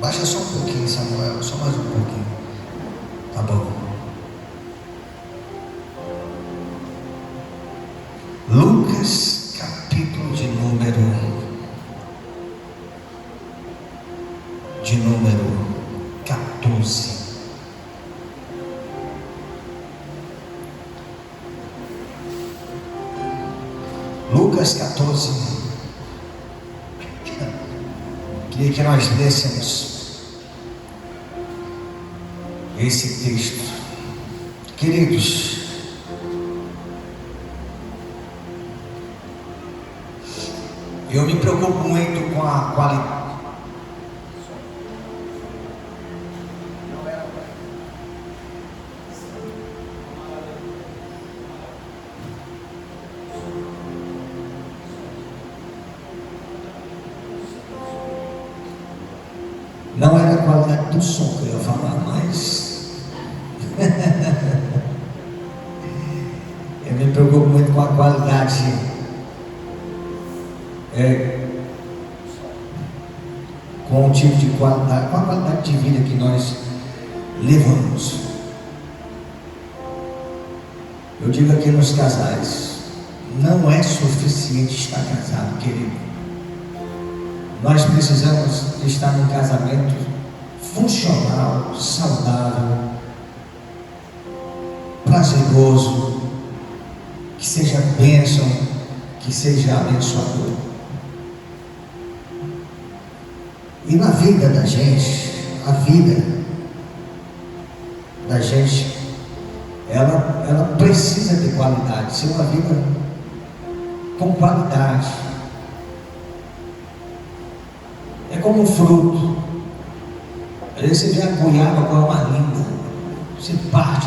Baixa só um pouquinho, Samuel, só mais um pouquinho. Tá bom. Lucas, capítulo de número 14. Lucas 14. Queria que nós lêssemos esse texto. Queridos, eu me preocupo muito com a qualidade. Não era a qualidade do som que eu ia falar, mas eu me preocupo muito com a qualidade, com o tipo de qualidade, com a qualidade de vida que nós levamos. Eu digo aqui nos casais, não é suficiente estar casado, querido. Nós precisamos estar num casamento funcional, saudável, prazeroso, que seja bênção, que seja abençoador. E na vida da gente, a vida da gente, ela precisa de qualidade, ser uma vida com qualidade. É como um fruto. Às vezes você vê a goiaba com uma linda, você parte,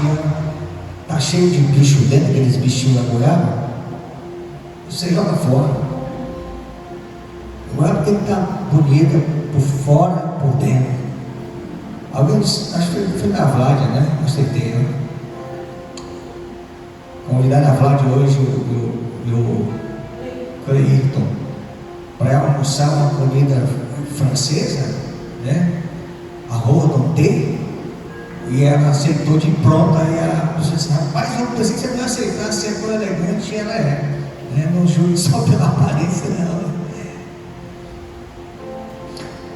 está cheio de bicho dentro, aqueles bichinhos da goiaba, você joga fora. A goiaba tem que estar bonita por fora, por dentro. Alguns, acho que foi na Vládia, né? Com certeza. Convidar a Vládia hoje e o Cleiton para almoçar uma comida francesa, né? Arroz não tem, e ela aceitou de pronta. E ela disse assim: rapaz, eu pensei que você não ia aceitar, se é por elegante, ela é, né? Não julgue só pela aparência, não.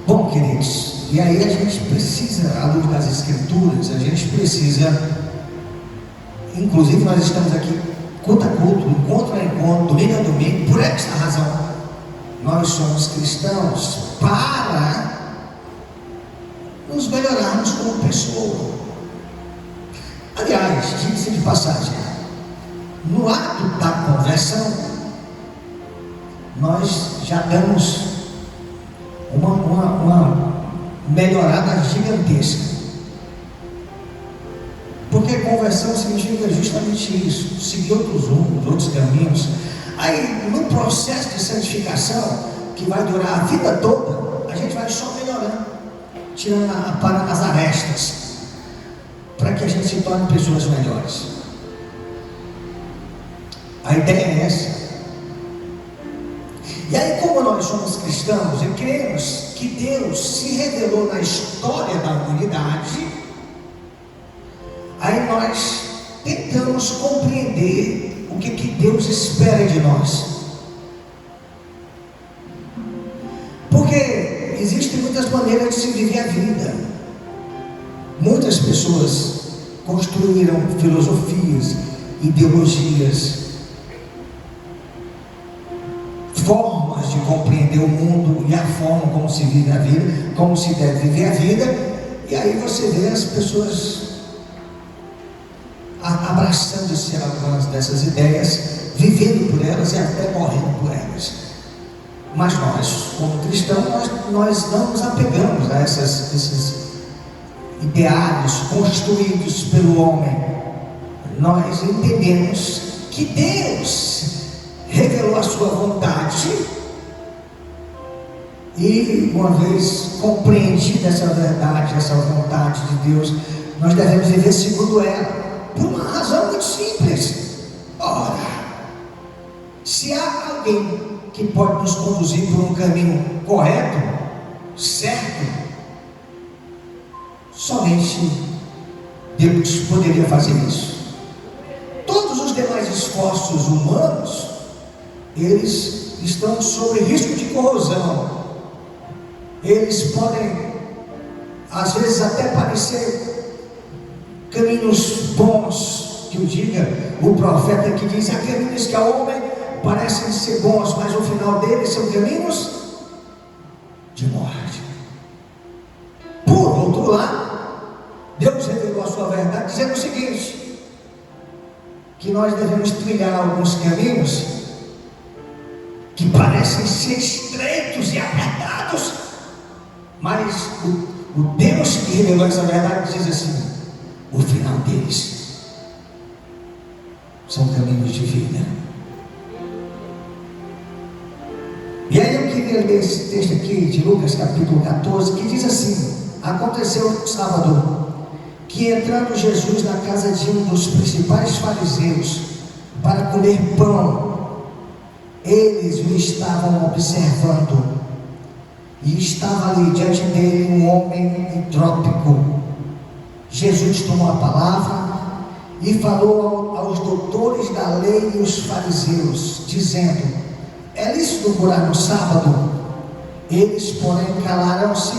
Bom, queridos, e aí a gente precisa, à luz das Escrituras, a gente precisa, inclusive nós estamos aqui culto a culto, encontro a encontro, domingo a domingo, por essa razão. Nós somos cristãos para nos melhorarmos como pessoa. Aliás, diga-se de passagem, no ato da conversão, nós já damos uma melhorada gigantesca. Porque conversão significa justamente isso, seguir outros rumos, outros caminhos. Aí, no processo de santificação, que vai durar a vida toda, a gente vai só melhorando, tirando as arestas, para que a gente se torne pessoas melhores. A ideia é essa. E aí, como nós somos cristãos e cremos que Deus se revelou na história da humanidade, aí nós tentamos compreender o que Deus espera de nós. Porque existem muitas maneiras de se viver a vida. Muitas pessoas construíram filosofias, ideologias, formas de compreender o mundo e a forma como se vive a vida, como se deve viver a vida. E aí você vê as pessoas abraçando-se algumas dessas ideias, vivendo por elas e até morrendo por elas. Mas nós, como cristãos, nós não nos apegamos a esses ideários construídos pelo homem. Nós entendemos que Deus revelou a sua vontade, e uma vez compreendida essa verdade, essa vontade de Deus, nós devemos viver segundo ela. Por uma razão muito simples. Ora, se há alguém que pode nos conduzir por um caminho correto, certo, Somente Deus poderia fazer isso. Todos os demais esforços humanos, eles estão sob risco de corrosão. Eles podem, às vezes, até parecer caminhos bons, que o diga o profeta que diz: há caminhos que ao homem parecem ser bons, mas o final deles são caminhos de morte. Por outro lado, Deus revelou a sua verdade dizendo o seguinte: que nós devemos trilhar alguns caminhos que parecem ser estreitos e apertados, mas o Deus que revelou essa verdade diz assim: o final deles são caminhos de vida. E aí eu queria ler esse texto aqui de Lucas capítulo 14, que diz assim: aconteceu no sábado, que entrando Jesus na casa de um dos principais fariseus para comer pão, eles o estavam observando, e estava ali diante dele um homem hidrópico. Jesus tomou a palavra e falou aos doutores da lei e os fariseus, dizendo: é lícito curar no sábado? Eles, porém, calaram-se,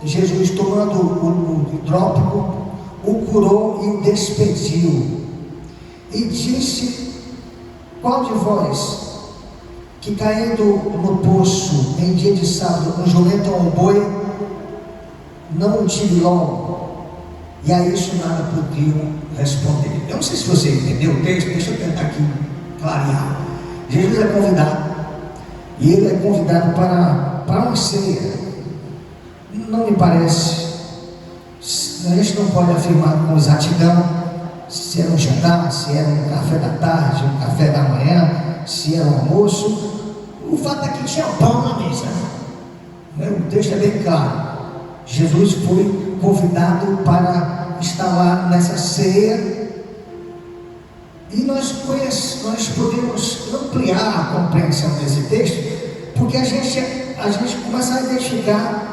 Jesus, tomando o hidrópico, o curou e o despediu. E disse: qual de vós, que caindo no poço em dia de sábado, um jumento ou um boi, não o tire logo? E a isso nada podiam responder. Eu não sei se você entendeu o texto, deixa eu tentar aqui clarear. Jesus é convidado, e ele é convidado para uma ceia. Não me parece, a gente não pode afirmar com exatidão se era um jantar, se era um café da tarde, um café da manhã, se era um almoço. O fato é que tinha pão na mesa, né? O texto é bem claro. Jesus foi convidado para estar lá nessa ceia, e nós podemos ampliar a compreensão desse texto, porque a gente começa a identificar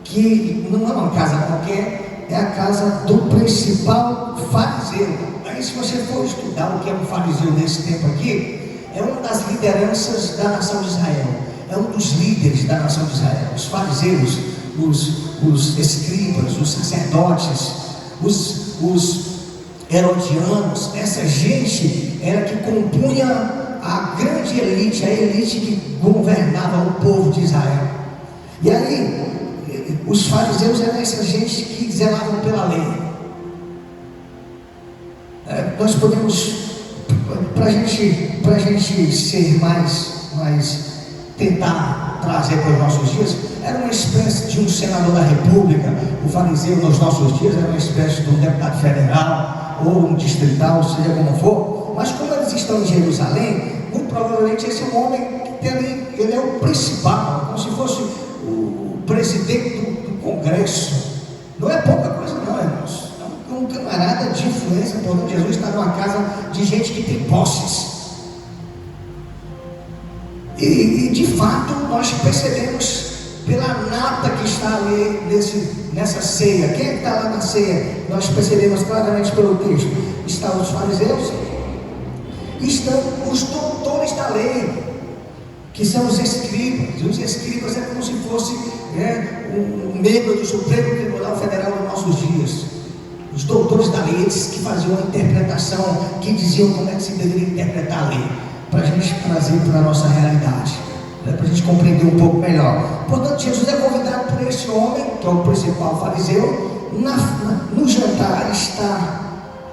que não é uma casa qualquer, é a casa do principal fariseu. Aí, se você for estudar o que é um fariseu nesse tempo aqui, é uma das lideranças da nação de Israel, é um dos líderes da nação de Israel. Os fariseus, os escribas, os sacerdotes, os herodianos, essa gente era que compunha a grande elite, a elite que governava o povo de Israel. E aí, os fariseus eram essa gente que zelavam pela lei. Nós podemos, para a gente ser mais tentar trazer para os nossos dias, era uma espécie de um senador da república. O fariseu nos nossos dias era uma espécie de um deputado federal ou um distrital, seja como for. Mas como eles estão em Jerusalém, muito provavelmente esse é um homem que ele é o principal, como se fosse o presidente do Congresso. Não é pouca coisa não, irmãos. É um camarada de influência. Portanto, Jesus está numa casa de gente que tem posses. E de fato nós percebemos pela nata que está ali nessa ceia. Quem é que está lá na ceia? Nós percebemos claramente pelo texto. Estão os fariseus, estão os doutores da lei, que são os escribas. Os escribas é como se fosse um membro do Supremo Tribunal Federal dos nossos dias. Os doutores da lei, eles que faziam a interpretação, que diziam como é que se deveria interpretar a lei, para a gente trazer para a nossa realidade, para a gente compreender um pouco melhor. Portanto, Jesus é convidado por esse homem, que é o principal fariseu. No jantar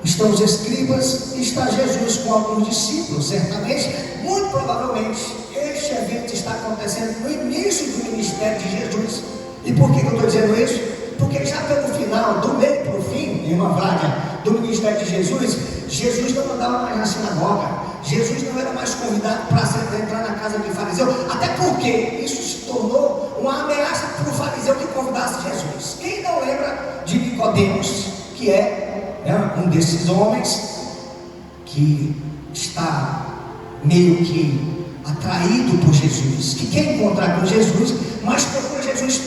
estão os escribas, e está Jesus com alguns discípulos. Certamente, muito provavelmente, este evento está acontecendo no início do ministério de Jesus. E por que eu estou dizendo isso? Porque já pelo final, do meio para o fim, em uma vaga do ministério de Jesus, Jesus não andava mais na sinagoga, Jesus não era mais convidado para entrar na casa de fariseu, até porque isso se tornou uma ameaça para o fariseu que convidasse Jesus. Quem não lembra de Nicodemos, que é um desses homens que está meio que atraído por Jesus, que quer encontrar com Jesus, mas procura Jesus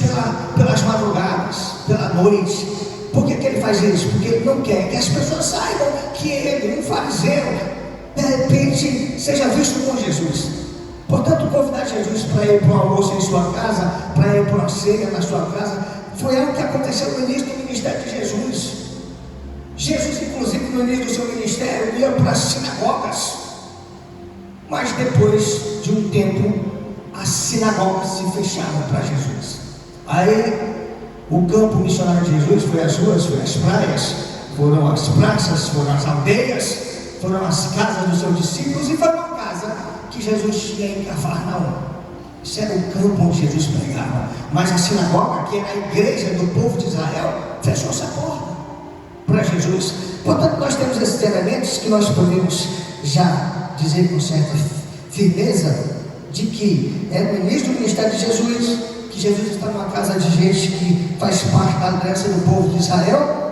noite. Por que ele faz isso? Porque ele não quer que as pessoas saibam que ele, um fariseu, de repente seja visto com Jesus. Portanto, convidar Jesus para ir para um almoço em sua casa, para ir para uma ceia na sua casa, foi algo que aconteceu no início do ministério de Jesus. Jesus, inclusive, no início do seu ministério, ia para as sinagogas. Mas depois de um tempo, as sinagogas se fecharam para Jesus. Aí, o campo missionário de Jesus foi as ruas, foi as praias, foram as praças, foram as aldeias, foram as casas dos seus discípulos, e foi uma casa que Jesus tinha em Cafarnaum. Isso era o campo onde Jesus pregava. Mas a sinagoga, que era a igreja do povo de Israel, fechou essa porta para Jesus. Portanto, nós temos esses elementos que nós podemos já dizer com certa firmeza de que é no início do ministério de Jesus, que Jesus está numa casa de gente que faz parte da aliança do povo de Israel,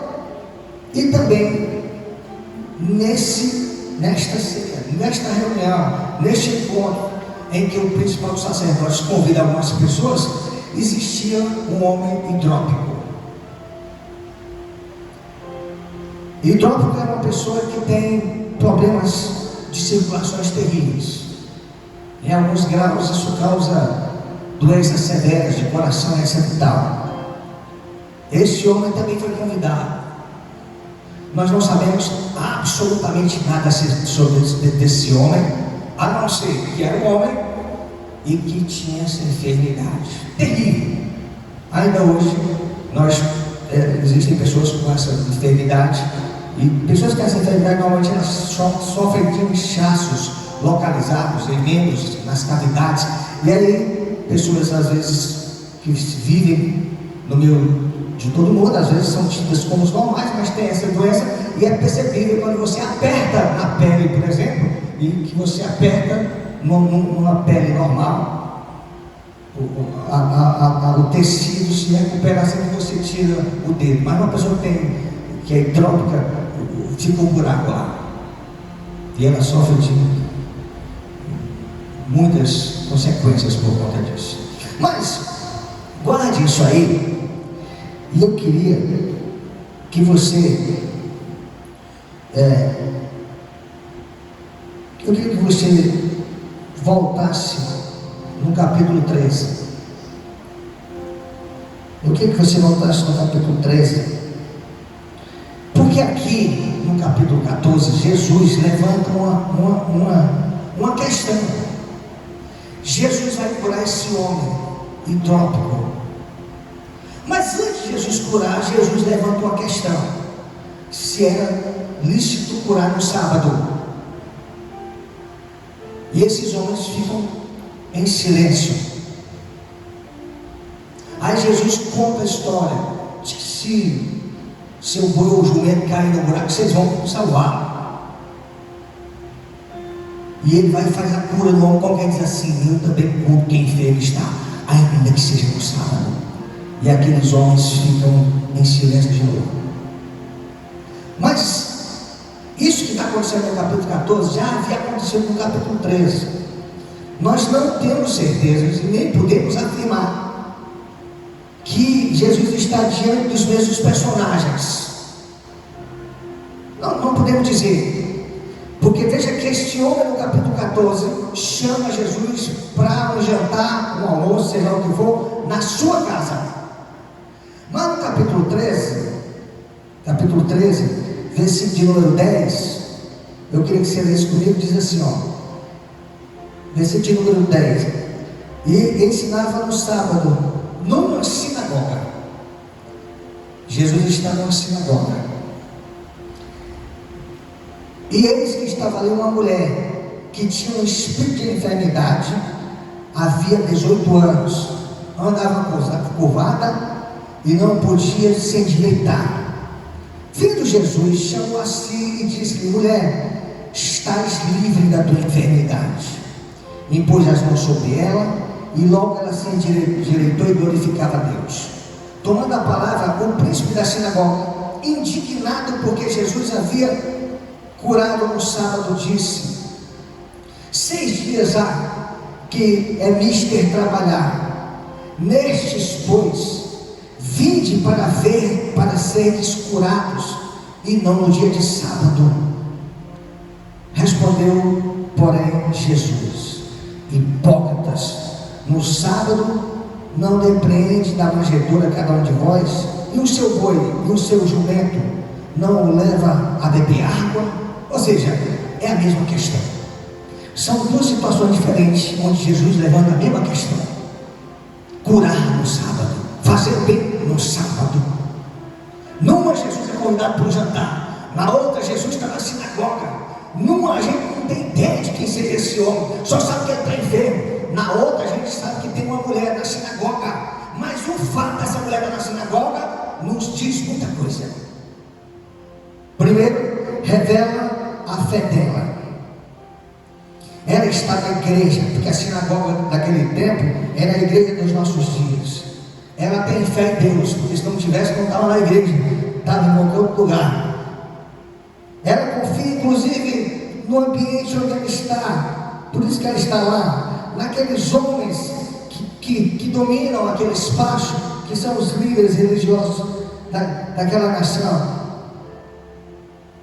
e também nesta ceia, nesta reunião, neste encontro em que o principal dos sacerdotes convida algumas pessoas, existia um homem hidrópico. Hidrópico é uma pessoa que tem problemas de circulações terríveis. Em alguns graus isso causa doenças severas de coração, etc e tal. Esse homem também foi convidado. Nós não sabemos absolutamente nada sobre desse homem, a não ser que era um homem e que tinha essa enfermidade terrível. Ainda hoje existem pessoas com essa enfermidade, e pessoas com essa enfermidade normalmente elas sofrem de inchaços localizados em membros, nas cavidades. E aí pessoas às vezes que vivem no meio de todo mundo, às vezes são tidas como os normais, mas tem essa doença, e é percebível quando você aperta na pele, por exemplo, e que você aperta numa pele normal, o tecido se recupera assim que você tira o dedo. Mas uma pessoa que é hidrópica, fica um buraco lá, e ela sofre de muitas consequências por conta disso. Mas guarde isso aí. E eu queria que você voltasse no capítulo 13. Eu queria que você voltasse no capítulo 13. Porque aqui no capítulo 14 Jesus levanta uma questão. Jesus vai curar esse homem hidrópico. Mas antes de Jesus curar, Jesus levanta uma questão: se era lícito curar no sábado. E esses homens ficam em silêncio. Aí Jesus conta a história de que se seu boi ou jumento cair no buraco, vocês vão salvar. E ele vai fazer a cura do homem. Qualquer diz assim: eu também curo quem enfermo está, ainda que seja no sábado. E aqueles homens ficam em silêncio de novo. Mas isso que está acontecendo no capítulo 14 já havia acontecido no capítulo 13. Nós não temos certeza e nem podemos afirmar que Jesus está diante dos mesmos personagens. Não podemos dizer, porque veja que este homem no capítulo 14 chama Jesus para um jantar, um almoço, seja o que for, na sua casa. Mas no capítulo 13, versículo de número 10, eu queria que você lesse comigo. Diz assim, versículo de número 10: e ensinava no sábado numa sinagoga. Jesus está numa sinagoga, e eis que estava ali uma mulher que tinha um espírito de enfermidade, havia 18 anos, andava curvada e não podia se endireitar. Vendo Jesus, chamou a si e disse-lhe: mulher, estás livre da tua enfermidade. Impôs as mãos sobre ela, e logo ela se endireitou e glorificava a Deus. Tomando a palavra, o príncipe da sinagoga, indignado porque Jesus havia curado no sábado, disse: 6 dias há que é mister trabalhar, nestes, pois, vinde para seres curados, e não no dia de sábado. Respondeu, porém, Jesus: hipócritas, no sábado não depreende da manjedoura cada um de vós, e o seu boi e o seu jumento não o leva a beber água? Ou seja, é a mesma questão. São duas situações diferentes, onde Jesus levanta a mesma questão: curar no sábado, fazer bem no sábado. Numa, Jesus é convidado para o jantar; na outra, Jesus está na sinagoga. Numa, a gente não tem ideia de quem seja esse homem, só sabe que ele está enfermo. Na outra, a gente sabe que tem uma mulher na sinagoga, mas o fato dessa mulher estar na sinagoga nos diz muita coisa. Primeiro, revela a fé dela. Ela está na igreja, porque a sinagoga daquele tempo era a igreja dos nossos dias. Ela tem fé em Deus, porque se não tivesse, não estava na igreja, estava em qualquer outro lugar. Ela confia inclusive no ambiente onde ela está, por isso que ela está lá, naqueles homens que dominam aquele espaço, que são os líderes religiosos daquela nação.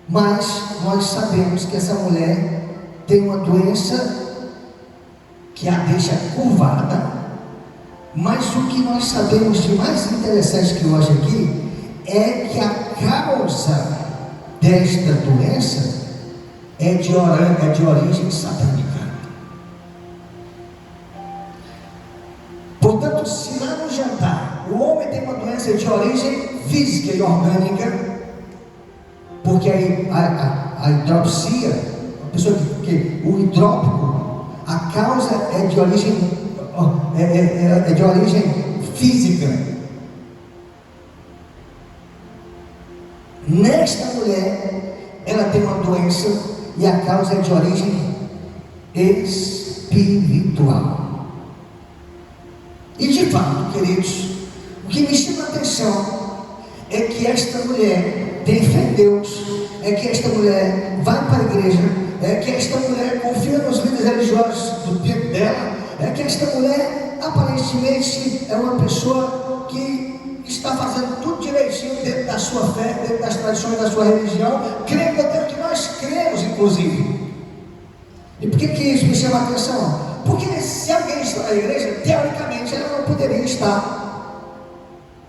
Mas nós sabemos que essa mulher tem uma doença que a deixa curvada. Mas o que nós sabemos de mais interessante que hoje aqui é que a causa desta doença é de origem satânica. Portanto, se lá no jantar o homem tem uma doença de origem física e orgânica, porque a hidropsia, a pessoa o hidrópico, a causa é de origem física. Nesta mulher, ela tem uma doença e a causa é de origem espiritual. E de fato, queridos, o que me chama a atenção é que esta mulher tem fé em Deus, é que esta mulher vai para a igreja, é que esta mulher confia nos líderes religiosos do tempo dela, é que esta mulher aparentemente é uma pessoa que está fazendo tudo direitinho dentro da sua fé, dentro das tradições da sua religião, crendo até que nós cremos, inclusive. E por que isso me chama a atenção? Porque se alguém está na igreja, teoricamente ela não poderia estar,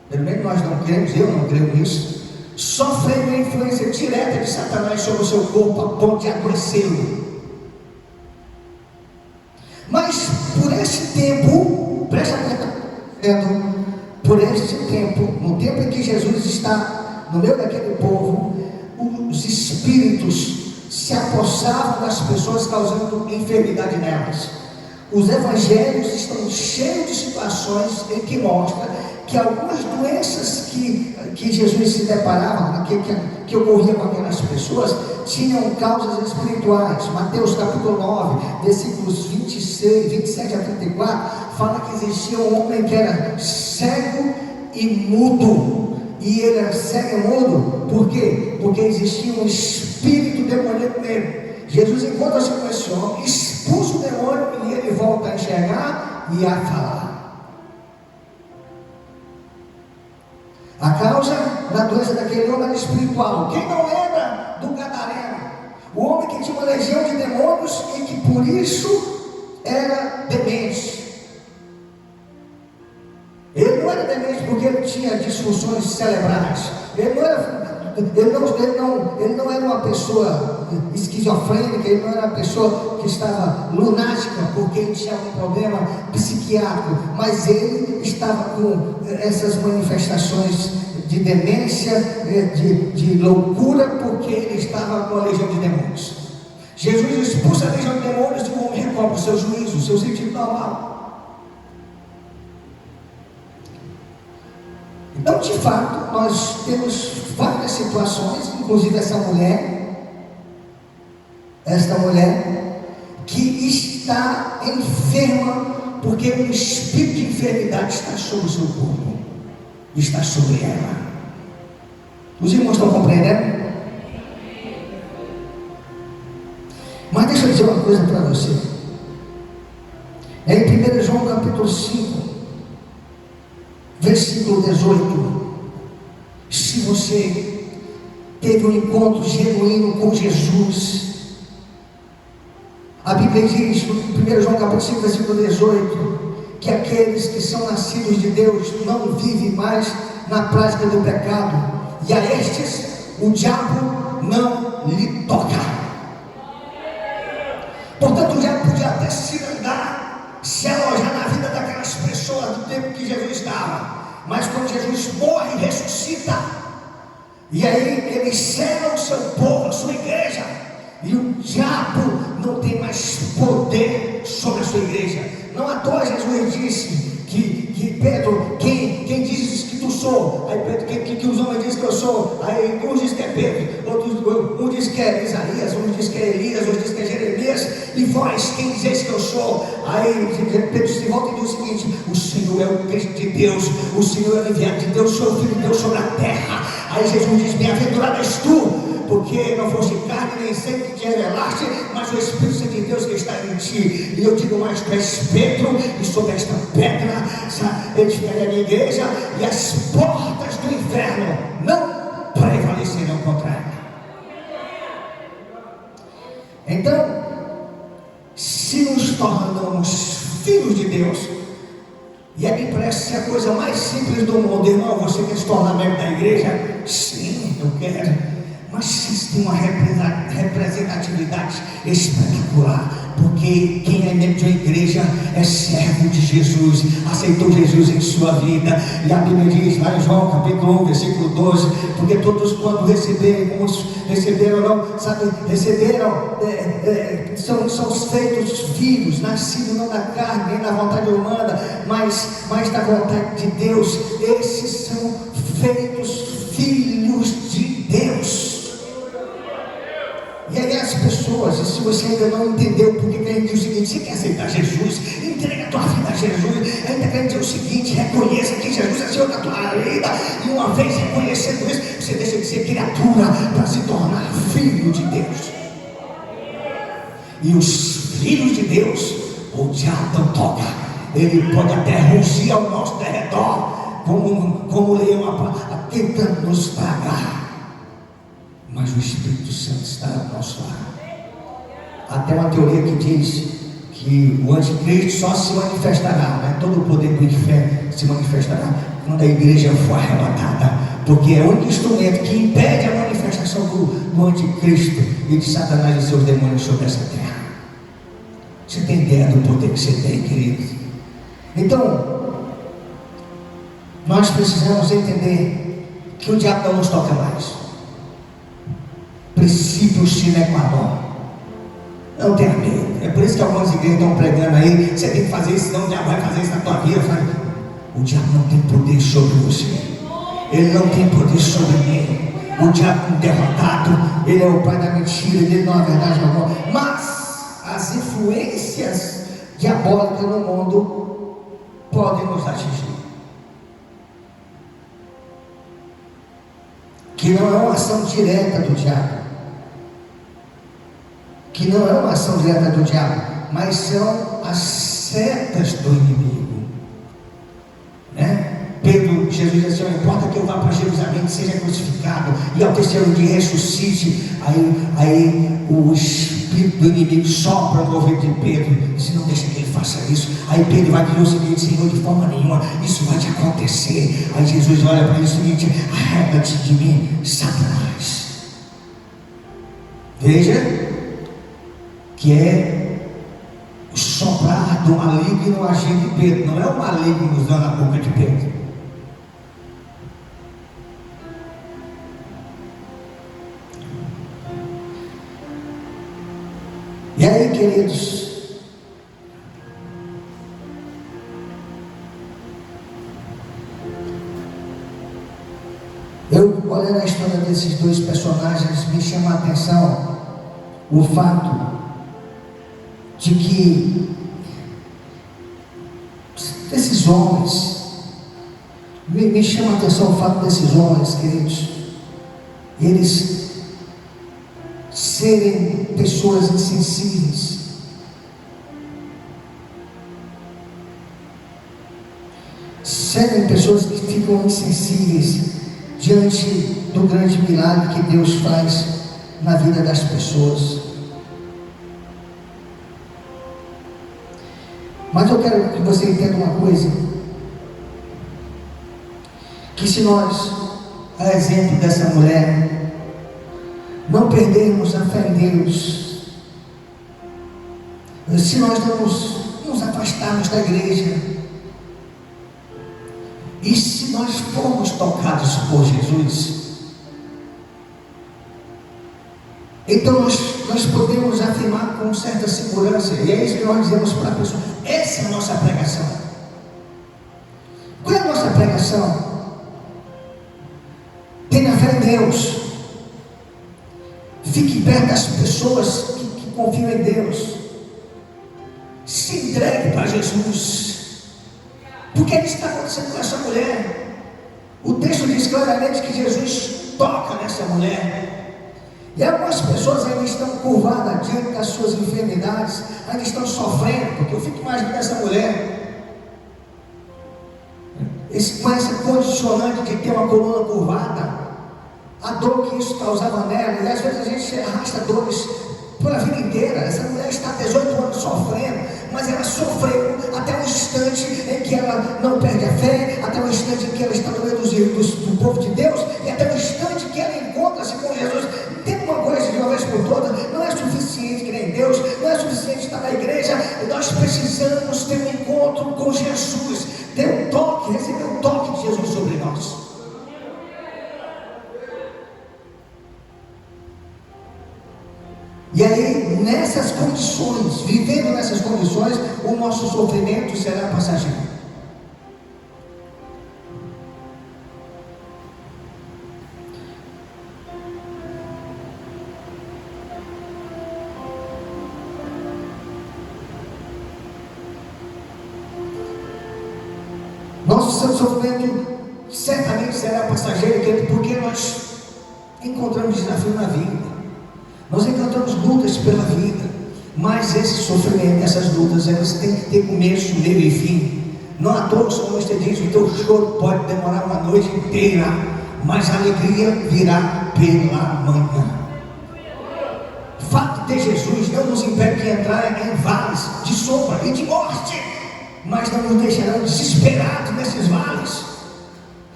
pelo menos nós não cremos, eu não creio nisso, sofrendo a influência direta de Satanás sobre o seu corpo, a ponto de adoecê-lo. Mas por esse tempo, presta atenção, por esse tempo, no tempo em que Jesus está no meio daquele povo, os espíritos se apossavam das pessoas, causando enfermidade nelas. Os evangelhos estão cheios de situações em que mostra que algumas doenças que Jesus se deparava, que ocorria com aquelas pessoas, tinham causas espirituais. Mateus capítulo 9, versículos 27 a 34, fala que existia um homem que era cego e mudo. E ele era cego e mudo, por quê? Porque existia um espírito demoníaco nele. Jesus encontra-se com esse homem, expulsa o demônio e ele volta a enxergar e a falar. A causa da doença daquele homem era espiritual. Quem não lembra do Gadareno? O homem que tinha uma legião de demônios e que por isso era demente. Ele não era demente porque ele tinha disfunções cerebrais. Ele não era uma pessoa esquizofrênica, ele não era uma pessoa que estava lunática porque ele tinha um problema psiquiátrico, mas ele estava com essas manifestações de demência, de loucura, porque ele estava com a legião de demônios. Jesus expulsa a legião de demônios e o homem recobra o seu juízo, o seu sentido normal. Então, de fato, nós temos várias situações, inclusive esta mulher que está enferma, porque o espírito de enfermidade está sobre o seu corpo, está sobre ela. Os irmãos estão compreendendo? Mas deixa eu dizer uma coisa para você. É em 1 João capítulo 5, versículo 18. você teve um encontro genuíno com Jesus. A Bíblia diz, no 1 João capítulo 5, versículo 18, que aqueles que são nascidos de Deus não vivem mais na prática do pecado, e a estes o diabo não lhe toca. Portanto, o diabo podia até se andar, se alojar na vida daquelas pessoas do tempo que Jesus estava, mas quando Jesus morre e ressuscita, e aí ele cela o seu povo, a sua igreja, e o diabo não tem mais poder sobre a sua igreja. Não à toa Jesus disse que Pedro, quem dizes que tu sou? Aí Pedro, que os homens dizem que eu sou? Aí uns dizem que é Pedro, um diz que é Isaías, um diz que é Elias, outro diz que é Jeremias, e vós, quem dizeis que eu sou? Aí Pedro se volta e diz o seguinte: o Senhor é o Cristo de Deus, o Senhor é o enviado de Deus, sou o Filho de Deus sobre a terra. Aí Jesus diz: bem-aventurado és tu, porque não foste carne nem sangue que te revelaste, mas o Espírito Santo de Deus que está em ti. E eu digo mais: tu és Pedro, e sobre esta pedra edificarei a minha igreja, e as portas do inferno não prevalecerão contra ela. Então, se nos tornamos filhos de Deus, e aí parece ser a coisa mais simples do mundo, irmão, você quer se tornar membro da igreja? Sim, eu quero. Mas vocês têm uma representatividade espetacular, porque quem é membro de uma igreja é servo de Jesus, aceitou Jesus em sua vida. E a Bíblia diz lá em João capítulo 1, versículo 12, porque todos quando receberem, uns receberam não, sabe, receberam, são feitos filhos, nascidos não da carne, nem da vontade humana, mas da vontade de Deus. Esses são feitos filhos de Deus. E aí as pessoas, e se você ainda não entendeu porque que a gente diz o seguinte: você quer aceitar Jesus? Entrega a tua vida a Jesus. Ainda quer dizer o seguinte: reconheça que Jesus é Senhor da tua vida, e uma vez reconhecendo isso, você deixa de ser criatura para se tornar filho de Deus. E os filhos de Deus, o diabo não toca. Ele pode até rugir ao nosso derredor, como leão, tentando nos tragar, mas o Espírito Santo está ao nosso lado. Até uma teoria que diz que o anticristo só se manifestará, né? Todo o poder do inferno se manifestará quando a igreja for arrebatada, porque é o único instrumento que impede a manifestação do anticristo e de Satanás e seus demônios sobre essa terra. Você tem ideia do poder que você tem, querido? Então, nós precisamos entender que o diabo não nos toca mais. Princípio sine qua non. Não tenha medo. É por isso que algumas igrejas estão pregando aí: você tem que fazer isso, senão o diabo vai fazer isso na tua vida. O diabo não tem poder sobre você. Ele não tem poder sobre mim. O diabo é um derrotado. Ele é o pai da mentira. Ele não é verdade alguma. Mas as influências diabólicas no mundo podem nos atingir. Que não é uma ação direta do diabo, que não é uma ação direta do diabo, mas são as setas do inimigo, né? Jesus disse: não importa que eu vá para Jerusalém, que seja crucificado, e ao terceiro dia ressuscite. Aí o espírito do inimigo sopra no ouvido de Pedro e diz: não deixa que ele faça isso. Aí Pedro vai dizer o seguinte: Senhor, de forma nenhuma isso vai te acontecer. Aí Jesus olha para ele e diz o seguinte: arreda-te de mim, Satanás. Veja que é o soprar do maligno agir de Pedro, não é o maligno usando a boca de Pedro. E aí, queridos, eu olhando a história desses dois personagens, me chama a atenção o fato de que esses homens, me chama a atenção o fato desses homens, queridos, eles serem pessoas insensíveis, serem pessoas que ficam insensíveis diante do grande milagre que Deus faz na vida das pessoas. Mas eu quero que você entenda uma coisa, que se nós, a exemplo dessa mulher, não perdermos a fé em Deus, se nós não nos afastarmos da igreja, e se nós formos tocados por Jesus, então nós podemos afirmar com certa segurança, e é isso que nós dizemos para a pessoa: essa é a nossa pregação. Qual é a nossa pregação? Tenha fé em Deus, fique perto das pessoas que confiam em Deus, se entregue para Jesus. Porque é isso que está acontecendo com essa mulher. O texto diz claramente que Jesus toca nessa mulher, e algumas pessoas ainda estão curvadas diante das suas enfermidades, ainda estão sofrendo, porque eu fico imaginando essa mulher, com essa condicionante de ter uma coluna curvada, a dor que isso causava nela, e às vezes a gente arrasta dores pela vida inteira. Essa mulher está há 18 anos sofrendo, mas ela sofreu até o instante em que ela não perde a fé, até o instante em que ela está no meio do povo de Deus, e até o instante que ela encontra-se com Jesus. Tem uma coisa de uma vez por todas: não é suficiente crer em Deus, não é suficiente estar na igreja, nós precisamos ter um encontro com Jesus, ter um toque, receber um toque de Jesus sobre nós. E aí, nessas condições, vivendo nessas condições, o nosso sofrimento será passageiro. Nosso sofrimento certamente será passageiro, porque nós encontramos desafio na vida. Nós encontramos lutas pela vida, mas esse sofrimento, essas lutas, elas têm que ter começo, meio e fim. Não à toa o salmista diz: o teu choro pode demorar uma noite inteira, mas a alegria virá pela manhã. O fato de ter Jesus não nos impede de entrar em vales de sombra e de morte, mas não nos deixarão desesperados nesses vales.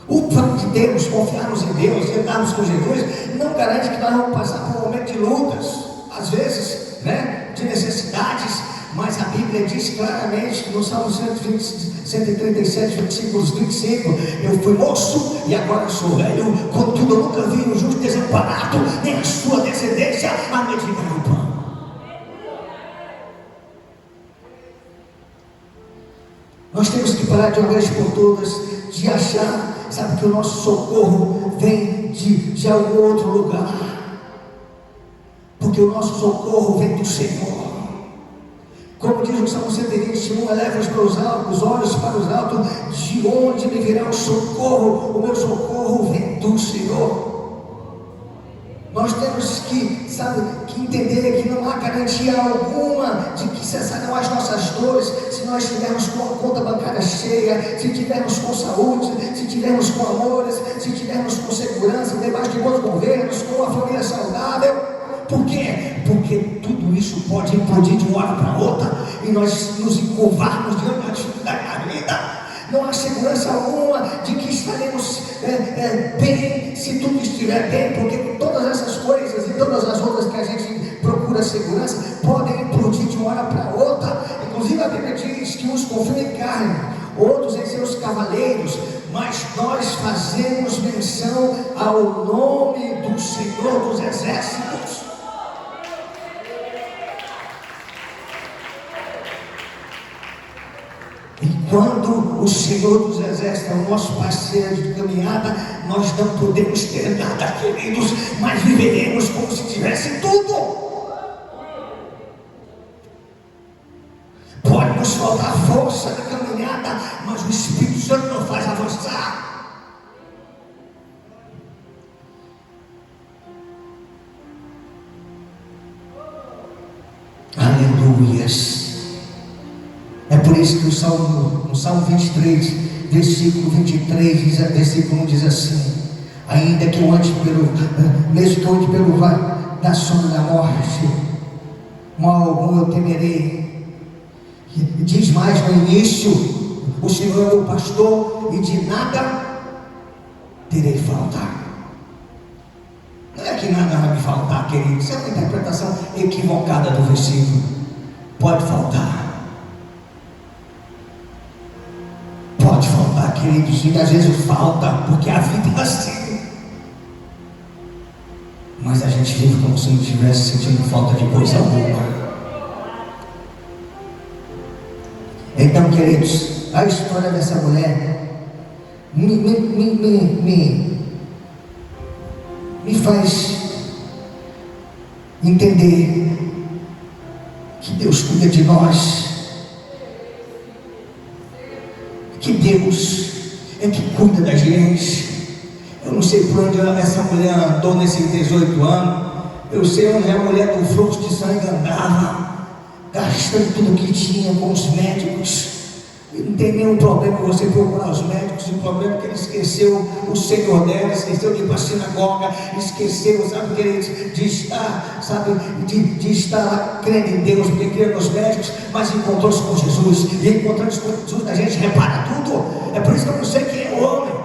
O fato de termos, confiarmos em Deus, andarmos com Jesus, não garante que nós vamos passar por um momento de lutas, às vezes, de necessidades, mas a Bíblia diz claramente no Salmo 137, versículos 25: eu fui moço e agora sou velho, contudo eu nunca vi um justo desamparado, nem a sua descendência a mendigar o pão. Nós temos que parar de uma vez por todas de achar, sabe, que o nosso socorro vem de algum outro lugar, porque o nosso socorro vem do Senhor. Como diz o Salmo 121, eleva os olhos para os altos, de onde me virá o socorro? O meu socorro vem do Senhor. Nós temos que entender que não há garantia alguma de que cessarão as nossas dores se nós estivermos com a conta bancária cheia, se estivermos com saúde, se estivermos com amores, se estivermos com segurança, debaixo de bons governos, com uma família saudável. Por quê? Porque tudo isso pode implodir de uma hora para outra e nós nos encurvarmos diante da dificuldade da vida. Não há segurança alguma de que estaremos bem se tudo estiver bem, porque todas essas coisas e todas as outras que a gente procura segurança podem implodir de uma hora para outra. Inclusive a Bíblia diz que uns confiam em carne, outros em seus cavaleiros, mas nós fazemos menção ao nome do Senhor dos Exércitos. Quando o Senhor dos Exércitos é o nosso parceiro de caminhada, nós não podemos ter nada, queridos, mas viveremos como se tivesse tudo. Pode nos faltar força na caminhada, mas o Espírito Santo não faz avançar. Aleluias. É por isso que no Salmo 23, versículo 23, versículo 1 diz assim: Ainda que eu ande mesmo que eu ande pelo vale da sombra da morte, mal algum eu temerei. Diz mais no início: o Senhor é meu pastor e de nada terei falta. Não é que nada vai me faltar, querido. Isso é uma interpretação equivocada do versículo. Pode faltar. Pode faltar, queridos. E às vezes falta, porque a vida é assim. Mas a gente vive como se não estivesse sentindo falta de coisa alguma. Então, queridos, a história dessa mulher me faz entender que Deus cuida de nós, que Deus é que cuida da gente. Eu não sei por onde essa mulher andou nesses 18 anos. Eu sei onde a mulher do fluxo de sangue andava, gastando tudo que tinha com os médicos. E não tem nenhum problema você procurar os médicos. O problema é que ele esqueceu o Senhor dela, esqueceu de ir para a sinagoga, esqueceu, sabe, queridos, de estar, sabe, de estar crendo em Deus, porque crendo nos médicos, mas encontrou-se com Jesus. E encontrando-se com Jesus, a gente repara tudo. É por isso que eu não sei quem é o homem,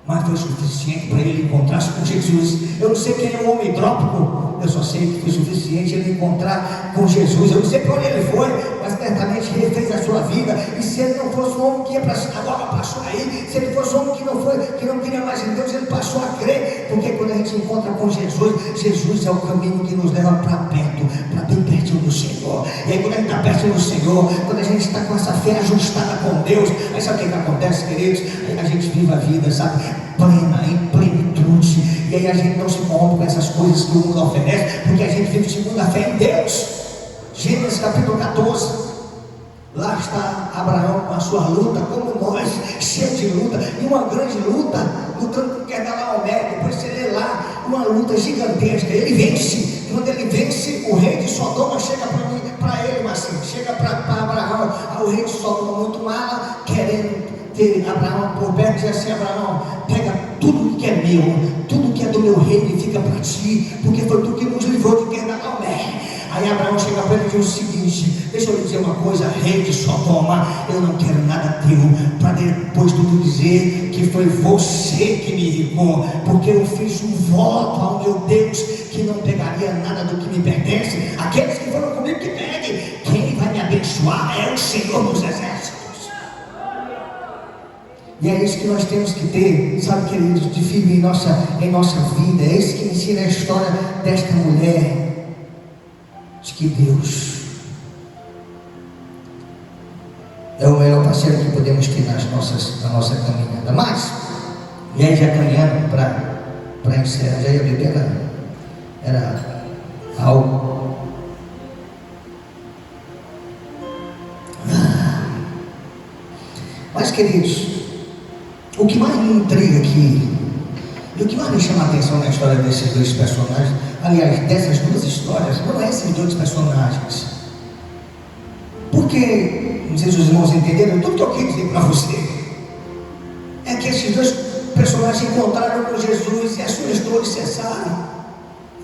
mas foi suficiente para ele encontrar-se com Jesus. Eu não sei quem é o homem hidrópico, eu só sei que foi suficiente ele encontrar com Jesus. Eu não sei para onde ele foi, mas certamente ele fez a sua vida. E se ele não fosse um homem que ia para a sinagoga, passou aí. Se ele fosse um homem que não queria mais em Deus, ele passou a crer. Porque quando a gente encontra com Jesus, Jesus é o caminho que nos leva para perto, para bem pertinho do Senhor. E aí quando a gente está perto do Senhor, quando a gente está com essa fé ajustada com Deus, aí sabe o que acontece, queridos? Aí a gente vive a vida, sabe, plena, em plenitude. E aí a gente não se corrompe com essas coisas que o mundo oferece, porque a gente vive segundo a fé em Deus. Gênesis capítulo 14. Lá está Abraão com a sua luta, como nós, cheio de luta, e uma grande luta, lutando com Kedalaomé. Depois você lê lá, uma luta gigantesca. Ele vence, e quando ele vence, o rei de Sodoma chega para ele, mas assim, chega para Abraão, o rei de Sodoma muito mala, querendo ter Abraão por perto, diz assim: Abraão, pega tudo que é meu, tudo que é do meu reino e fica para ti, porque foi tu que nos livrou de Kedalaomé. Aí Abraão chega para ele e diz o seguinte: deixa eu lhe dizer uma coisa, rei de Sodoma, eu não quero nada teu, para depois tu dizer que foi você que me ligou, porque eu fiz um voto ao meu Deus que não pegaria nada do que me pertence. Aqueles que foram comigo que peguem. Quem vai me abençoar é o Senhor dos Exércitos. E é isso que nós temos que ter, sabe, queridos, de firme em nossa vida. É isso que ensina a história desta mulher, de que Deus é o melhor parceiro que podemos ter na nossa caminhada. Mas, e aí já caminhando para encerrar, já ia beber, era algo. Mas, queridos, o que mais me intriga aqui, e o que mais me chama a atenção na história desses dois personagens, aliás, dessas duas histórias, não é esses dois personagens. Porque, não sei se os irmãos entenderam, tudo que eu quis dizer para você é que esses dois personagens encontraram com Jesus e as suas dores cessaram,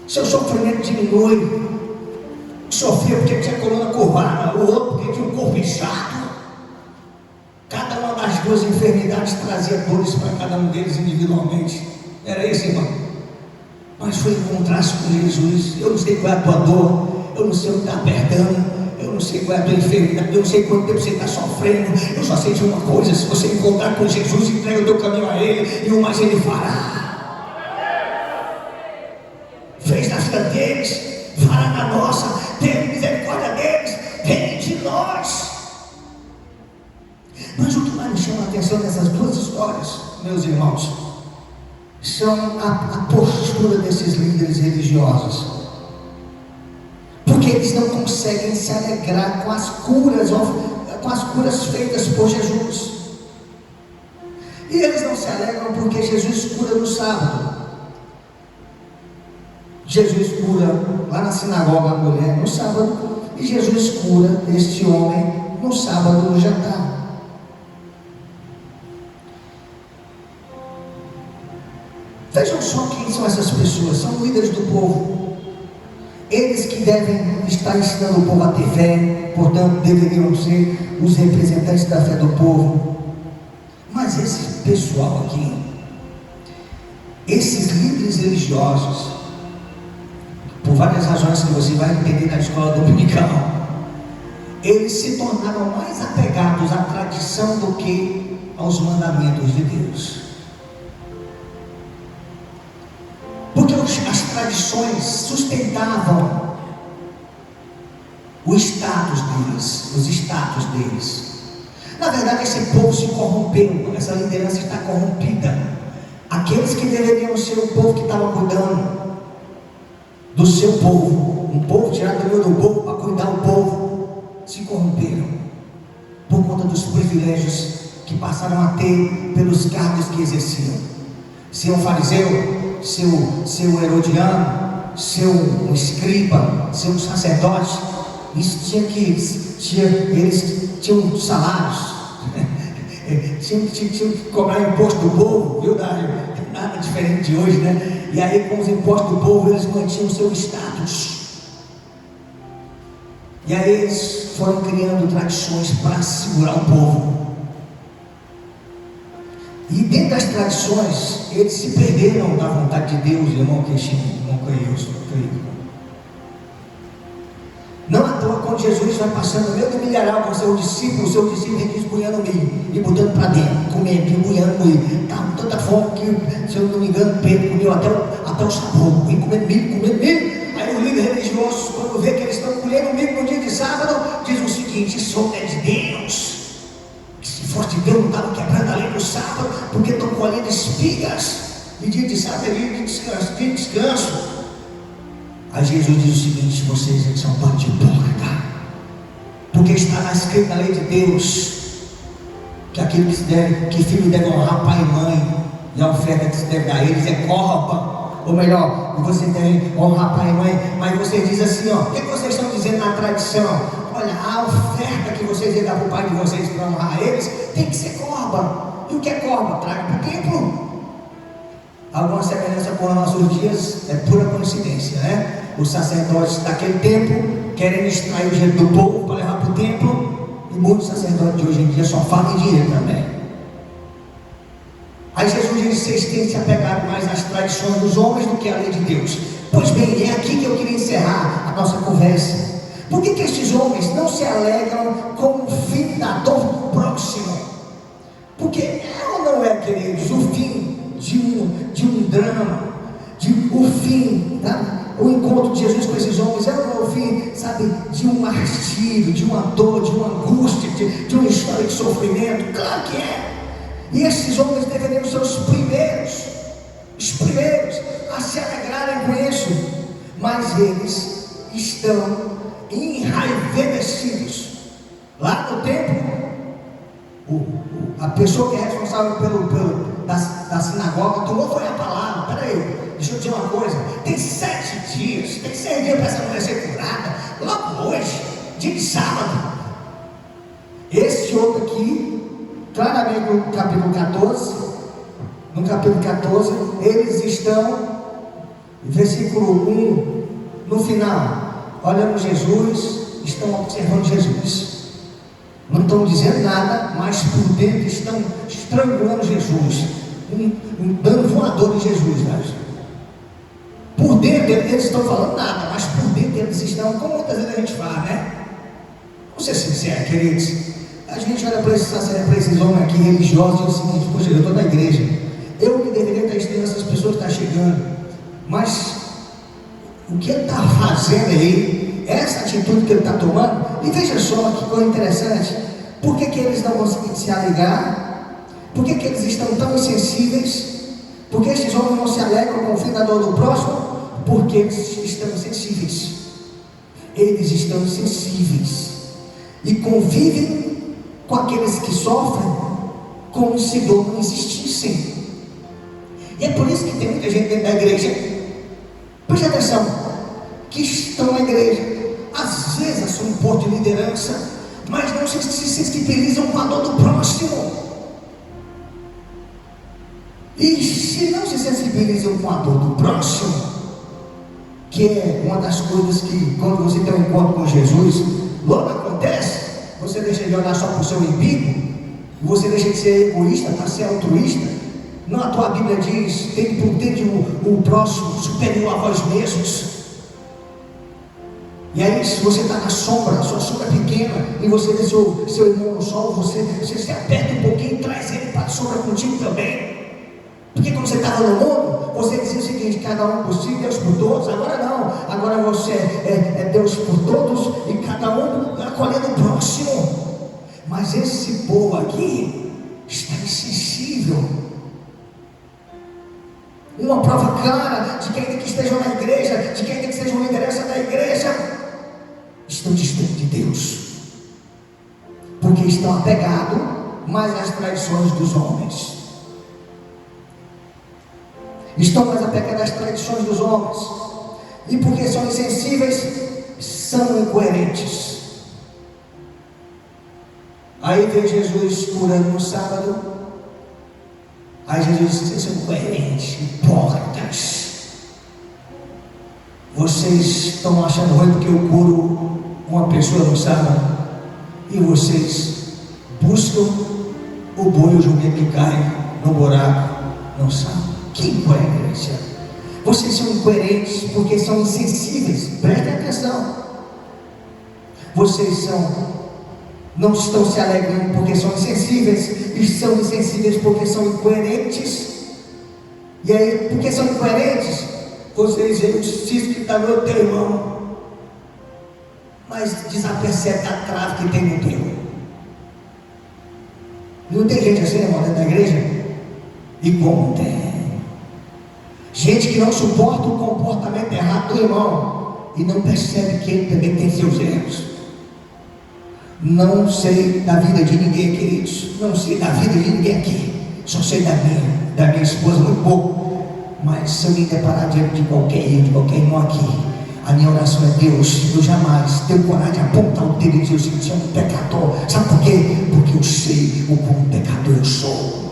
seu sofrimento diminui. Sofria porque tinha coluna curvada, o outro porque tinha um corpo inchado. Cada uma das duas enfermidades trazia dores para cada um deles individualmente. Era isso, irmão. Mas foi encontrar-se com Jesus. Eu não sei qual é a tua dor, eu não sei o que está apertando, eu não sei qual é a tua enfermidade, eu não sei quanto tempo você está sofrendo. Eu só sei de uma coisa: se você encontrar com Jesus, entrega o teu caminho a Ele, e o mais Ele fará. Fez na vida deles, fará na nossa. Tenha misericórdia deles, vem de nós. Mas o que mais me chama a atenção nessas duas histórias, meus irmãos, são a postura desses líderes religiosos. Porque eles não conseguem se alegrar com as curas feitas por Jesus. E eles não se alegram porque Jesus cura no sábado. Jesus cura lá na sinagoga a mulher no sábado, e Jesus cura este homem no sábado no jantar. Vejam só quem são essas pessoas, são líderes do povo. Eles que devem estar ensinando o povo a ter fé, portanto deveriam ser os representantes da fé do povo. Mas esse pessoal aqui, esses líderes religiosos, por várias razões que você vai entender na escola dominical, eles se tornaram mais apegados à tradição do que aos mandamentos de Deus. Porque as tradições sustentavam o status deles, os status deles. Na verdade, esse povo se corrompeu, essa liderança está corrompida. Aqueles que deveriam ser o povo que estava cuidando do seu povo, um povo tirado do meio do povo para cuidar do povo, se corromperam por conta dos privilégios que passaram a ter pelos cargos que exerciam. Ser um fariseu, ser um herodiano, ser um escriba, ser um sacerdote, isso eles tinham salários, tinham que cobrar imposto do povo, viu, Dário? Nada diferente de hoje, né? E aí, com os impostos do povo, eles mantinham o seu status. E aí, eles foram criando tradições para segurar o povo. E dentro das tradições, eles se perderam da vontade de Deus, irmão Queixinho, irmão querido. Não à toa, quando Jesus vai passando no meio do milharal com o seu discípulo vem desbunhando milho e botando para dentro, comendo, desbunhando milho. Estava com tanta fome que, se eu não me engano, Pedro comeu até o sabor, vem comendo milho. Aí os líderes religiosos, quando vê que eles estão colhendo milho no dia de sábado, diz o seguinte: isso é de Deus. Se fosse de Deus, não estava quebrando a lei no sábado, porque estão colhendo espigas. E dia de sábado é dia de descanso. Aí Jesus diz o seguinte: vocês são bando de hipócrita, porque está escrito na lei de Deus que aquele que filho deve honrar pai e mãe, e a oferta que se deve dar a eles é corba. Ou melhor, você deve honrar pai e mãe. Mas você diz assim, ó, o que vocês estão dizendo na tradição? Olha, a oferta que vocês iam dar para o pai de vocês para honrar eles tem que ser corba. E o que é corba? Traga para o templo. Alguma semelhança com os nossos dias é pura coincidência, né? Os sacerdotes daquele tempo querem extrair o dinheiro do povo para levar para o templo, e muitos sacerdotes de hoje em dia só falam em dinheiro também. Aí Jesus diz: vocês têm se apegado mais às tradições dos homens do que à lei de Deus. Pois bem, é aqui que eu queria encerrar a nossa conversa. Por que estes homens não se alegram com o fim da dor do próximo? Porque é ou não é, queridos, o fim de um drama, o fim, tá? O encontro de Jesus com esses homens é ou não é o fim, sabe, de um martírio, de uma dor, de uma angústia, de uma história de sofrimento? Claro que é. E esses homens deveriam ser os primeiros a se alegrarem com isso, mas eles estão enraivecidos. Lá no templo, a pessoa que é responsável da sinagoga tomou foi a palavra: peraí, deixa eu dizer uma coisa, tem 6 dias para essa mulher ser curada, logo hoje, dia de sábado. Esse outro aqui, claramente no capítulo 14, eles estão, versículo 1, no final, olhando Jesus, estão observando Jesus. Não estão dizendo nada, mas por dentro estão estrangulando Jesus, dando voador em Jesus, né? Por dentro eles estão falando nada, mas por dentro eles estão, como muitas vezes a gente fala, né? Vamos ser sinceros, queridos. A gente olha para esses homens aqui religiosos e diz o seguinte: poxa, eu estou na igreja, eu que deveria estar estudando essas pessoas que estão chegando, mas o que ele está fazendo aí, essa atitude que ele está tomando, e veja só que coisa interessante, por que eles não conseguem se alegrar? Por que eles estão tão insensíveis? Por que esses homens não se alegram com o fim da dor do próximo? Porque eles estão sensíveis. Eles estão sensíveis e convivem com aqueles que sofrem como se dor não existissem. E é por isso que tem muita gente dentro da igreja, preste atenção, que estão na igreja, às vezes assumem um posto de liderança, mas não se sensibilizam com a dor do próximo. E se não se sensibilizam com a dor do próximo, que é uma das coisas que, quando você tem um encontro com Jesus, logo acontece, você deixa de olhar só para o seu umbigo, você deixa de ser egoísta para ser altruísta. Não, a tua Bíblia diz: tende o próximo superior a vós mesmos. E aí, se você está na sombra, a sua sombra é pequena, e você vê seu irmão no sol, você se aperta um pouquinho e traz ele para a sombra contigo também. Porque quando você estava no mundo, você dizia o seguinte: cada um por si, Deus por todos. Agora não, agora você é Deus por todos e cada um acolhendo o próximo. Mas esse povo aqui está insensível. Uma prova clara de que ainda que estejam na igreja, de que ainda que sejam liderança da igreja, estão distantes de Deus, porque estão apegados mais às tradições dos homens. Estão mais apegados às tradições dos homens, e porque são insensíveis, são incoerentes. Aí vem Jesus curando no sábado. Aí Jesus diz: vocês são incoerentes, hipócritas. Vocês estão achando ruim porque eu curo uma pessoa no sábado, e vocês buscam o boi e o jumento que cai no buraco no sábado. Que incoerência! Vocês são incoerentes porque são insensíveis. Prestem atenção. Vocês não estão se alegrando porque são insensíveis, e são insensíveis porque são incoerentes. E aí, porque são incoerentes, vocês veem o cisco que está no teu irmão, mas desapercebe a trave que tem no teu. Não tem gente assim, irmão, dentro da igreja? E como tem? Gente que não suporta o comportamento errado do irmão e não percebe que ele também tem seus erros. Não sei da vida de ninguém, queridos. Não sei da vida de ninguém aqui. Só sei da minha esposa muito pouco. Mas se eu me deparar diante de qualquer erro, de qualquer irmão aqui, a minha oração é: Deus, eu jamais tenho coragem de apontar o dedo e dizer: eu sou um pecador. Sabe por quê? Porque eu sei o quão pecador eu sou.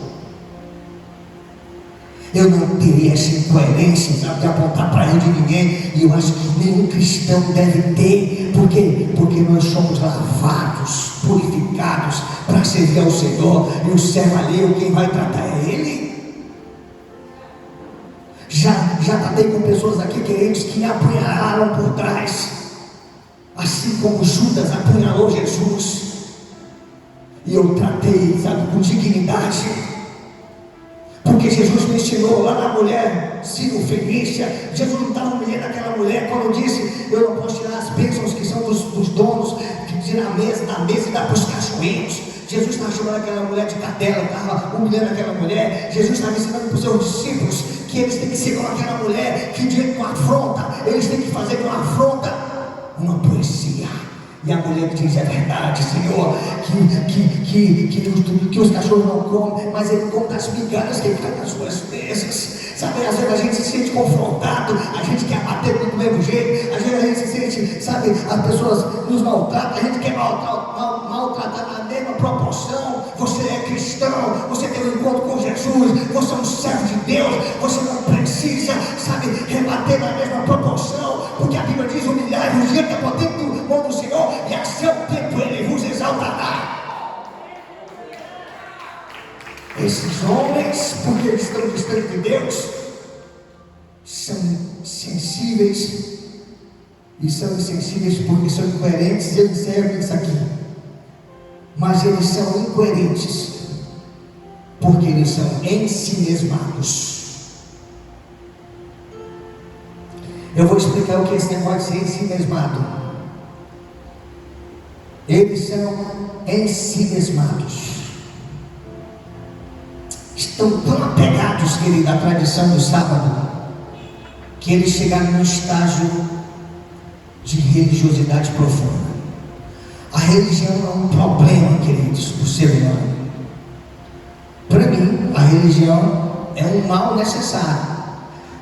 Eu não teria essa incoerência, sabe, de apontar para erro de ninguém. E eu acho que nenhum cristão deve ter. Por quê? Porque nós somos lavados, purificados para servir ao Senhor. E o servo alheio, quem vai tratar é Ele. Já tratei com pessoas aqui, queridos, que apunhalaram por trás, assim como Judas apunhalou Jesus. E eu tratei, sabe, com dignidade. Porque Jesus me ensinou lá na mulher Sírio-Fenícia. Jesus não estava humilhando aquela mulher quando disse: eu não posso tirar as bênçãos que são dos donos, que tirar da mesa e dar para os cachorrinhos. Jesus estava chamando aquela mulher de cadela, estava humilhando aquela mulher. Jesus estava ensinando para os seus discípulos que eles têm que ser como aquela mulher, que diante de uma afronta, eles têm que fazer de uma afronta uma poesia. E a mulher diz: é verdade, Senhor, que os cachorros não comem, mas ele come das migalhas que caem nas suas mesas. Sabe, às vezes a gente se sente confrontado, a gente quer bater do mesmo jeito, às vezes a gente se sente, sabe, as pessoas nos maltratam, a gente quer maltratar na mesma proporção. Você é cristão, você tem um encontro com Jesus, você é um servo de Deus, você não precisa, sabe, rebater na mesma proporção, porque a Bíblia diz: humilhai-vos diante da potente mão do Senhor, e a seu tempo Ele vos exaltará. Esses homens, porque eles estão distantes de Deus, são sensíveis, e são insensíveis porque são incoerentes. E eles servem isso aqui, mas eles são incoerentes porque eles são ensimesmados. Eu vou explicar o que é esse negócio de ser ensimesmado. Eles são ensimesmados. Estão tão apegados, querido, à tradição do sábado, que eles chegaram num estágio de religiosidade profunda. A religião é um problema, queridos, do ser humano. Para mim, a religião é um mal necessário,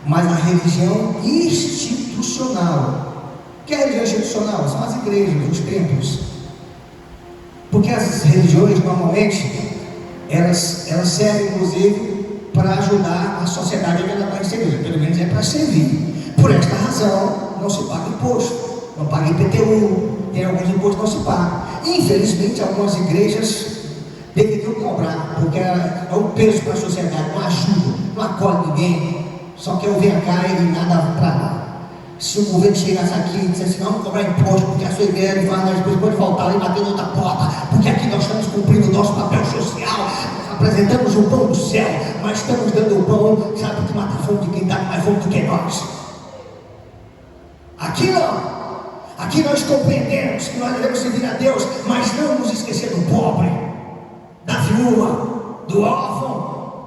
mas a religião institucional, que é a religião institucional? São as igrejas, os templos. Porque as religiões, normalmente, elas servem, inclusive, para ajudar a sociedade que ela está inserida, pelo menos é para servir. Por esta razão, não se paga imposto, não paga IPTU, tem alguns impostos que não se pagam. Infelizmente, algumas igrejas deveriam cobrar, porque é um peso para a sociedade, não ajuda, não acolhe ninguém, só quer ouvir a cara e nada para lá. Se o governo chegasse aqui e dissesse, não, vamos cobrar imposto, porque a sua igreja depois pode voltar e bater na outra porta, porque aqui nós estamos cumprindo o nosso papel social, apresentamos o pão do céu, mas estamos dando o pão, sabe, que mata a fome de quem está com mais fome do que nós. Aqui não. Aqui nós compreendemos que nós devemos servir a Deus, mas não nos esquecer do pobre, da viúva, do órfão.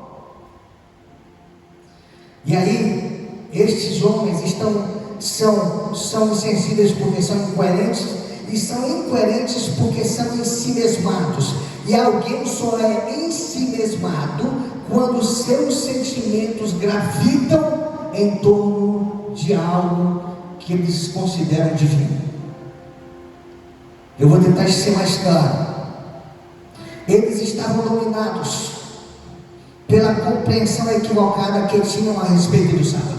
E aí, estes homens são insensíveis porque são incoerentes, e são incoerentes porque são ensimesmados. E alguém só é ensimesmado quando seus sentimentos gravitam em torno de algo que eles consideram divino. Eu vou tentar ser mais claro. Eles estavam dominados pela compreensão equivocada que tinham a respeito do sábado.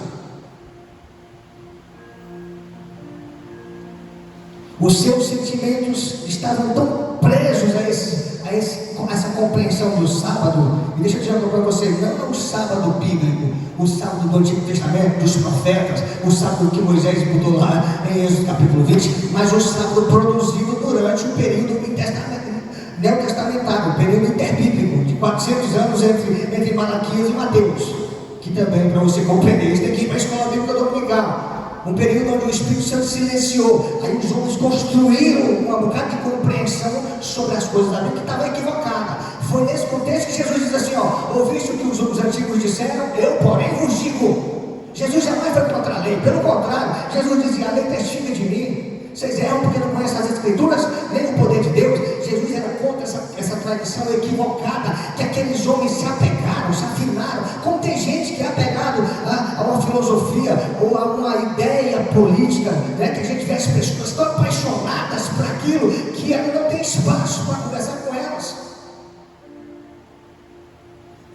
Os seus sentimentos estavam tão presos a essa compreensão do sábado. E deixa eu dizer para você, não é o sábado bíblico, o sábado do Antigo Testamento, dos profetas, o sábado que Moisés botou lá em Êxodo capítulo 20, mas o sábado produzido durante o período neotestamentário, o período interbíblico, de 400 anos entre Malaquias e Mateus, que também, para você compreender, isso tem que ir para a escola bíblica dominical. Um período onde o Espírito Santo silenciou, aí os homens construíram um bocado de compreensão sobre as coisas da Bíblia que estava equivocada. Foi nesse contexto que Jesus diz assim, ouviste o que os antigos disseram, eu porém vos digo. Jesus jamais foi contra a lei, pelo contrário, Jesus dizia, a lei testifica de mim. Vocês erram porque não conhecem as Escrituras, nem o poder de Deus. Jesus era contra essa tradição equivocada, que aqueles homens se apegaram, se afirmaram. Como tem gente que é apegado a uma filosofia ou a uma ideia política, né? Que a gente vê as pessoas tão apaixonadas por aquilo que ela não tem espaço para conversar com elas.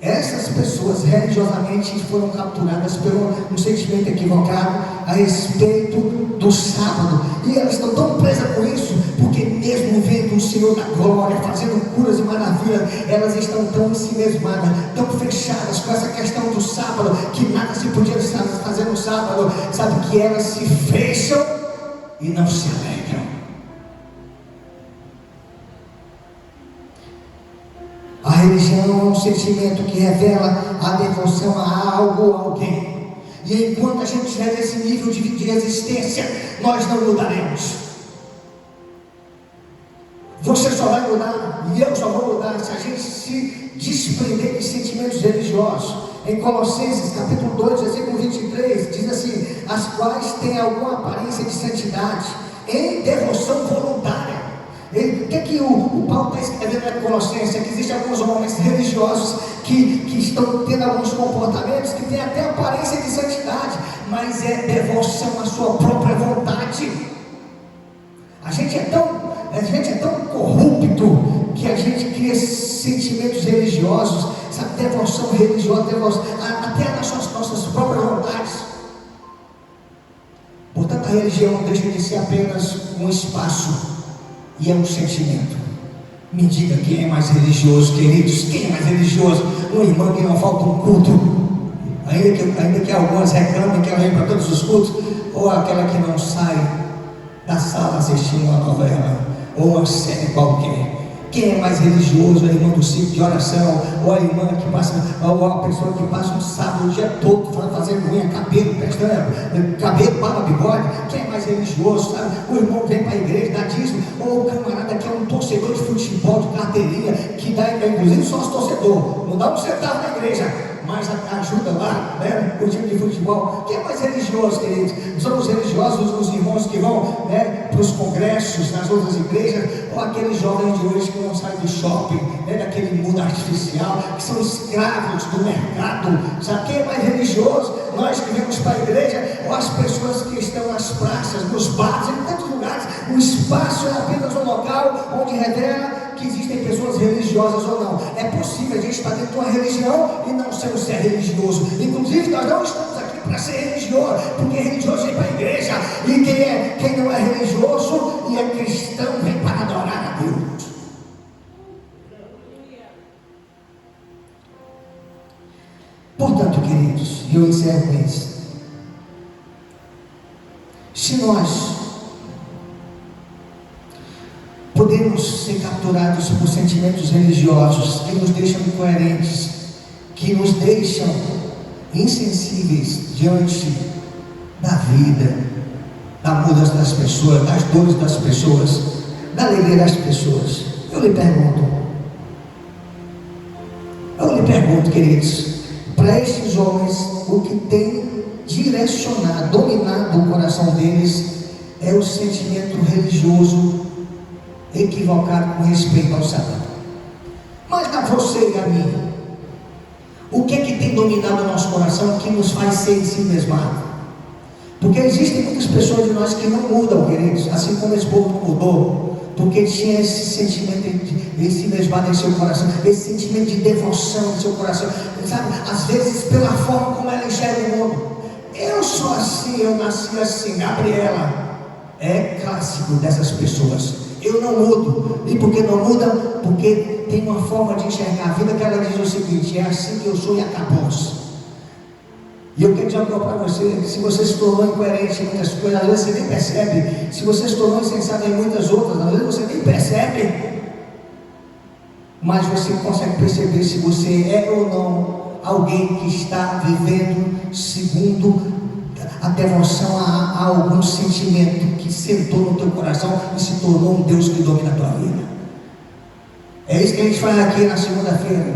Essas pessoas religiosamente foram capturadas por um sentimento equivocado a respeito do sábado, e elas estão tão presas com isso, porque mesmo vendo o Senhor da glória, fazendo curas e maravilhas, elas estão tão ensimesmadas, tão fechadas com essa questão do sábado, que nada se podia fazer no sábado, sabe, que elas se fecham e não se alegram. A religião é um sentimento que revela a devoção a algo ou alguém. E enquanto a gente tiver esse nível de resistência, nós não mudaremos. Você só vai mudar, e eu só vou mudar, se a gente se desprender de sentimentos religiosos. Em Colossenses capítulo 2, versículo 23, diz assim, as quais têm alguma aparência de santidade, em devoção voluntária. O que o Paulo está escrevendo na Colossenses? É que existem alguns homens religiosos que estão tendo alguns comportamentos que têm até aparência de santidade, mas é devoção à sua própria vontade. A gente é tão corrupto que a gente cria sentimentos religiosos, sabe, devoção religiosa, até nas nossas próprias vontades. Portanto, a religião deixa de ser apenas um espaço e é um sentimento. Me diga quem é mais religioso, queridos, quem é mais religioso? Uma irmã que não falta um culto, ainda que algumas reclamem que ela vem para todos os cultos, ou aquela que não sai da sala assistindo uma novela, ou uma série qualquer. Quem é mais religioso? A irmã do ciclo de oração, ou a irmã que passa, ou a pessoa que passa um sábado o dia todo fazendo unha, cabelo, pestana, cabelo, barba, bigode. Quem é mais religioso, sabe? O irmão que vem para a igreja, dá dízimo, ou o camarada que é um torcedor de futebol, de carteirinha, que dá, inclusive, sócio torcedor, não dá um centavo na igreja, mas ajuda lá, né, o time de futebol. Quem é mais religioso, queridos? São os religiosos, os irmãos que vão, né, para os congressos, nas outras igrejas, ou aqueles jovens de hoje que não saem do shopping, né, daquele mundo artificial, que são escravos do mercado. Sabe quem é mais religioso? Nós que vamos para a igreja, ou as pessoas que estão nas praças, nos bares, em tantos lugares. O espaço é apenas um local onde revela que existem pessoas religiosas ou não. É possível a gente estar dentro de uma religião e não ser religioso. Inclusive, nós não estamos aqui para ser religioso, porque religioso vem para a igreja, e quem não é religioso e é cristão vem para adorar a Deus. Portanto, queridos, eu encerro com isso. Se nós podemos ser capturados por sentimentos religiosos que nos deixam incoerentes, que nos deixam insensíveis diante da vida, da mudança das pessoas, das dores das pessoas, da alegria das pessoas, eu lhe pergunto, queridos, para estes homens, o que tem direcionado, dominado o coração deles é o sentimento religioso equivocado com respeito ao sábado. Mas a você e a mim, o que é que tem dominado o nosso coração que nos faz ser em si mesmado? Porque existem muitas pessoas de nós que não mudam, queridos, assim como esse povo não mudou, porque tinha esse sentimento de si mesmado em seu coração, esse sentimento de devoção em seu coração, sabe? Às vezes pela forma como ela enxerga o mundo. Eu sou assim, eu nasci assim. Gabriela é clássico dessas pessoas. Eu não mudo. E por que não muda? Porque tem uma forma de enxergar a vida que ela diz o seguinte: é assim que eu sou e acabou-se. E eu quero dizer algo para você: se você se tornou incoerente em muitas coisas, às vezes você nem percebe. Se você se tornou insensato em muitas outras, às vezes você nem percebe. Mas você consegue perceber se você é ou não alguém que está vivendo segundo a devoção a algum sentimento que sentou no teu coração e se tornou um Deus que domina a tua vida. É isso que a gente faz aqui na segunda-feira.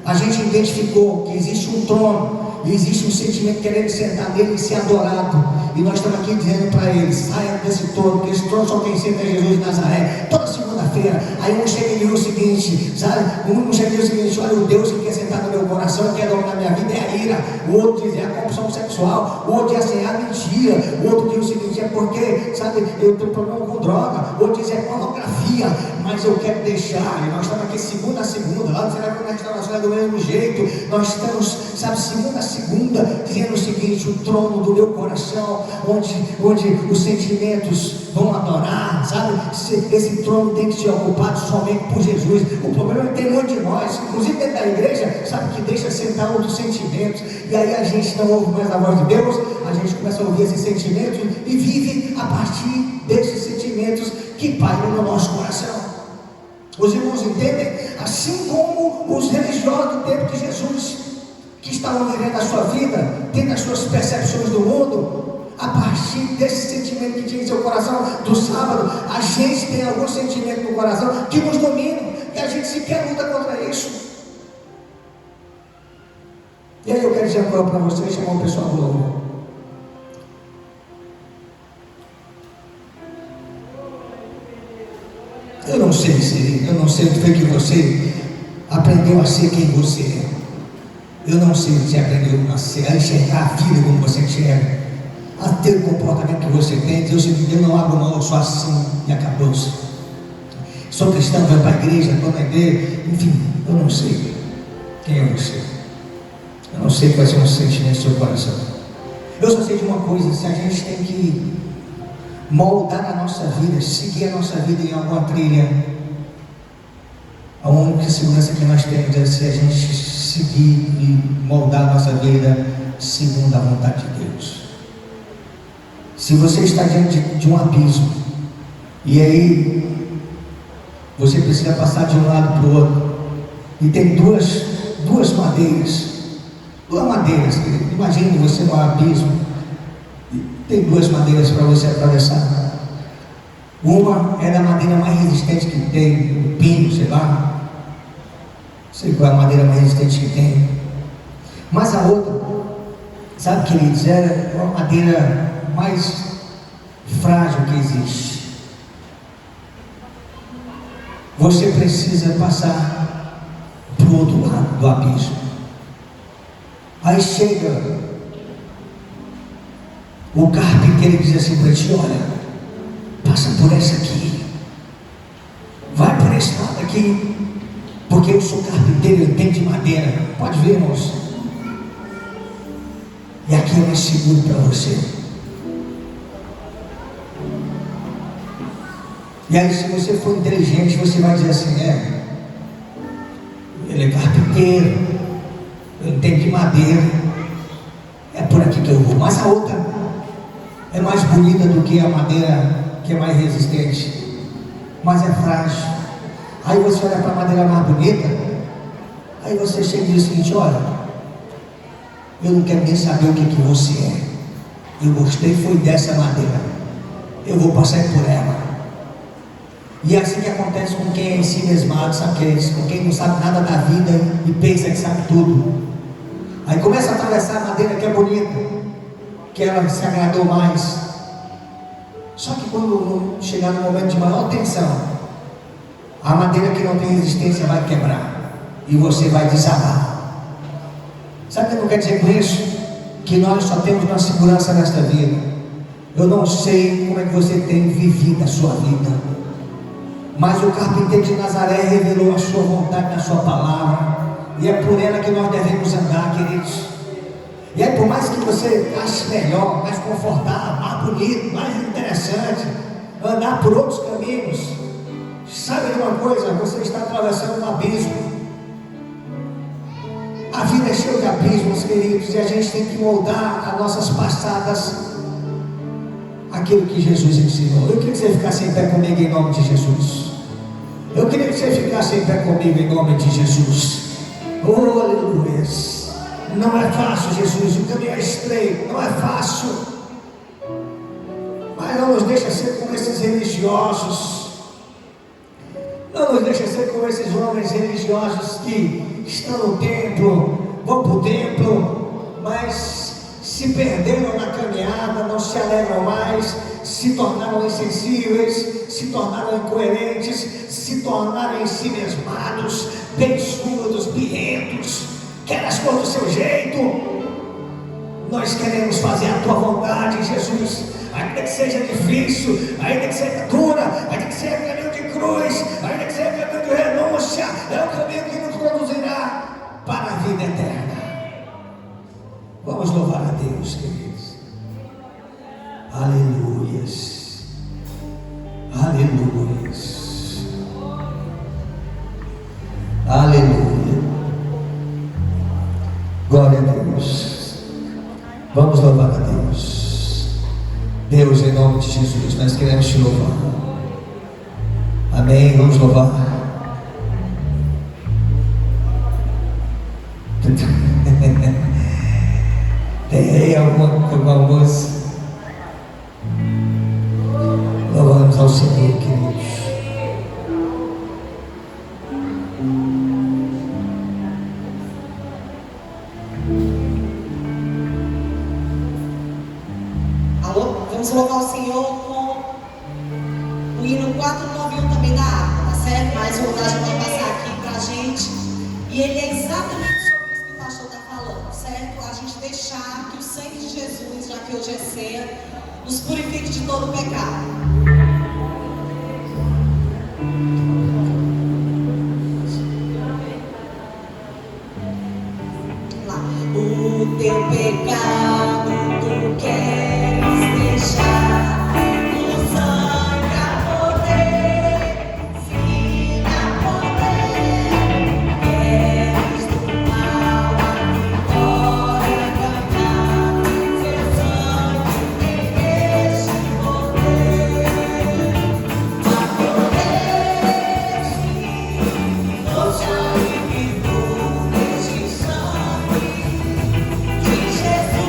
A gente identificou que existe um trono e existe um sentimento querendo sentar nele e ser adorado. E nós estamos aqui dizendo para eles: saia desse trono, porque esse trono só quem senta é Jesus de Nazaré. Toda segunda-feira, aí um chega e diz o seguinte, sabe? Um chega e diz o seguinte: olha, o Deus que quer sentar no meu coração e quer dominar minha vida é a ira. O outro diz: é a compulsão sexual. O outro diz: é a mentira. O outro diz o seguinte: é porque, sabe, eu tenho problema com droga. O outro diz: é pornografia. Mas eu quero deixar. E nós estamos aqui segunda a segunda, lá no Cenário da Restauração é do mesmo jeito. Nós estamos, sabe, segunda a segunda, dizendo o seguinte: o trono do meu coração, onde os sentimentos vão adorar, sabe? Esse trono tem que ser ocupado somente por Jesus. O problema é que tem muito de nós, inclusive dentro da igreja, sabe, que deixa sentar outros sentimentos, e aí a gente não ouve mais a voz de Deus, a gente começa a ouvir esses sentimentos e vive a partir desses sentimentos que pairam no nosso coração. Os irmãos entendem? Assim como os religiosos do tempo de Jesus, que estavam vivendo a sua vida, tendo as suas percepções do mundo, a partir desse sentimento que tinha em seu coração do sábado, a gente tem algum sentimento no coração que nos domina, e a gente sequer luta contra isso. E aí eu quero dizer agora para vocês, chamar o pessoal do louvor. Eu não sei o que foi que você aprendeu a ser quem você é. Eu não sei se você aprendeu a enxergar a vida como você enxerga, a ter o comportamento que você tem, dizer o seguinte: eu não abro mão, eu sou assim e acabou-se. Sou cristão, vou para a igreja, estou na igreja, enfim, eu não sei quem é você. Eu não sei quais são os sentimentos do seu coração. Eu só sei de uma coisa: se a gente tem que moldar a nossa vida, seguir a nossa vida em alguma trilha, a única segurança que nós temos é se a gente seguir e moldar a nossa vida segundo a vontade de Deus. Se você está diante de um abismo, e aí você precisa passar de um lado para o outro, e tem duas madeiras, imagine você no abismo, tem duas madeiras para você atravessar. Uma é a madeira mais resistente que tem, o pino, sei qual é a madeira mais resistente que tem. Mas a outra, sabe, queridos, é uma madeira mais frágil que existe. Você precisa passar para o outro lado do abismo. Aí chega o carpinteiro diz assim para ti: olha, passa por essa aqui, vai por mais nada aqui, porque eu sou carpinteiro, eu tenho de madeira. Pode ver, irmãos. E aqui é mais seguro para você. E aí, se você for inteligente, você vai dizer assim: ele é carpinteiro, eu entendo de madeira, é por aqui que eu vou. Mas a outra é mais bonita do que a madeira, que é mais resistente, mas é frágil. Aí você olha para a madeira mais bonita, aí você chega e diz o seguinte: olha, eu não quero nem saber o que você é, eu gostei foi dessa madeira, eu vou passar por ela. E é assim que acontece com quem é em si mesmado, sabe o que é isso? Com quem não sabe nada da vida e pensa que sabe tudo. Aí começa a atravessar a madeira que é bonita, que ela se agradou mais. Só que quando chegar no momento de maior tensão, a madeira que não tem resistência vai quebrar e você vai desabar. Sabe o que eu quero dizer com isso? Que nós só temos uma segurança nesta vida. Eu não sei como é que você tem vivido a sua vida, mas o carpinteiro de Nazaré revelou a sua vontade na sua palavra, e é por ela que nós devemos andar, queridos. E aí, por mais que você ache melhor, mais confortável, mais bonito, mais interessante, andar por outros caminhos, sabe de uma coisa? Você está atravessando um abismo. A vida é cheia de abismos, queridos, e a gente tem que moldar as nossas passadas aquilo que Jesus ensinou. Eu queria que você ficasse em pé comigo em nome de Jesus. Eu queria que você ficasse em pé comigo em nome de Jesus. Oh, aleluia. Não é fácil, Jesus, o caminho é estreito, não é fácil. Mas não nos deixa ser como esses religiosos. Não nos deixa ser como esses homens religiosos que estão no templo, vão para o templo, mas se perderam na caminhada, não se alegram mais, se tornaram insensíveis, se tornaram incoerentes, se tornaram em si mesmados, beiçudos, birrentos, querem as coisas do seu jeito. Nós queremos fazer a tua vontade, Jesus, ainda que seja difícil, ainda que seja dura, ainda que seja caminho de cruz, ainda que seja caminho de renúncia, é o caminho que nos conduzirá para a vida eterna. Vamos louvar a Deus, queridos. Aleluias. Aleluias. Aleluia. Glória a Deus. Vamos louvar a Deus. Deus, em nome de Jesus, nós queremos te louvar. Amém. Vamos louvar. Tem aí alguma música? Louvamos ao Senhor, queridos. Alô? Vamos louvar o Senhor com o hino 491 também da harpa, tá certo? Mas o Rodagem vai passar aqui pra gente. E ele é exatamente sobre isso que o pastor está falando, certo? A gente deixar que o sangue de Jesus, já que hoje é ceia, nos purifique de todo o pecado. Lá. O teu pecado tu queres deixar, o sangue a poder, sim a poder. Queres do mal a vitória ganhar, seu sangue tem este poder. A poder, sim, no sangue que tu este sangue de Jesus.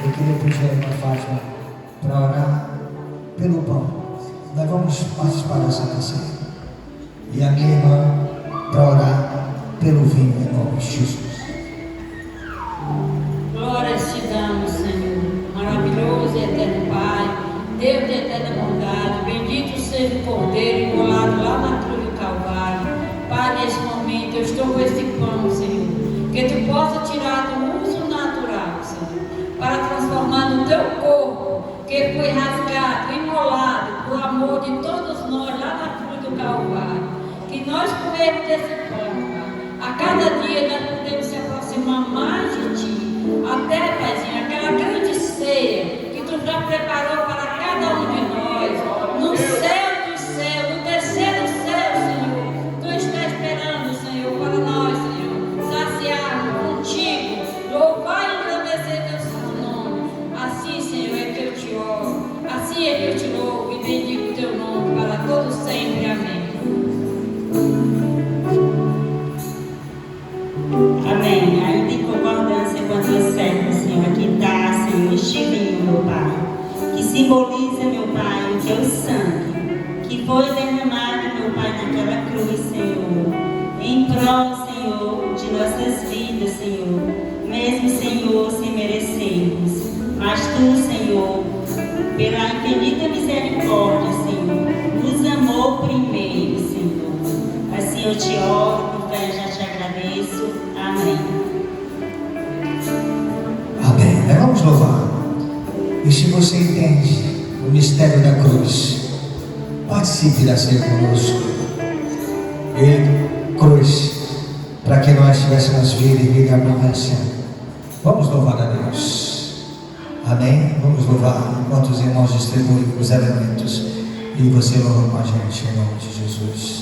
Eu queria pedir a irmã Fátima para orar pelo pão. Nós vamos participar dessa ceia. E a minha irmã para orar pelo vinho, em nome de Jesus. Glórias te damos, Senhor, maravilhoso e eterno Pai, Deus de eterna bondade, bendito seja o Cordeiro imolado lá na cruz do Calvário. Pai, neste momento eu estou com este pão, Senhor, que tu possa tirar do uso natural, Senhor, para transformar no teu corpo, que foi rasgado, imolado, por amor de todos nós lá na cruz do Calvário. Que nós comemos desse pão, Pai. A cada dia nós podemos se aproximar mais de ti. Até, Paizinho, aquela grande ceia que tu já preparou para cada um de nós, no céu dos céus, no terceiro céu, Senhor, tu está esperando, Senhor, para nós, Senhor, saciarmos contigo, louvar e engrandecer teu santo nome. Assim, Senhor, é que eu te oro, assim é que eu te louvo e bendigo teu nome para todos sempre. Amém. Amém. Ainda em concordância com a tua serva, Senhor, aqui está, Senhor, este vinho, meu Pai, que simboliza, meu Pai, o teu sangue, que foi derramado, meu Pai, naquela cruz, Senhor, em prol, Senhor, de nossas vidas, Senhor, mesmo, Senhor, sem merecermos. Mas tu, Senhor, pela infinita misericórdia, Senhor, nos amou primeiro, Senhor. Assim eu te oro, por fé, já te agradeço. Amém. Amém. Nós vamos louvar. E se você entende o mistério da cruz, participe da ceia conosco. Ele, cruz, para que nós tivéssemos vida e vida abundância. Vamos louvar a Deus. Amém? Vamos louvar enquanto os irmãos distribuem os elementos. E você louva com a gente em nome de Jesus.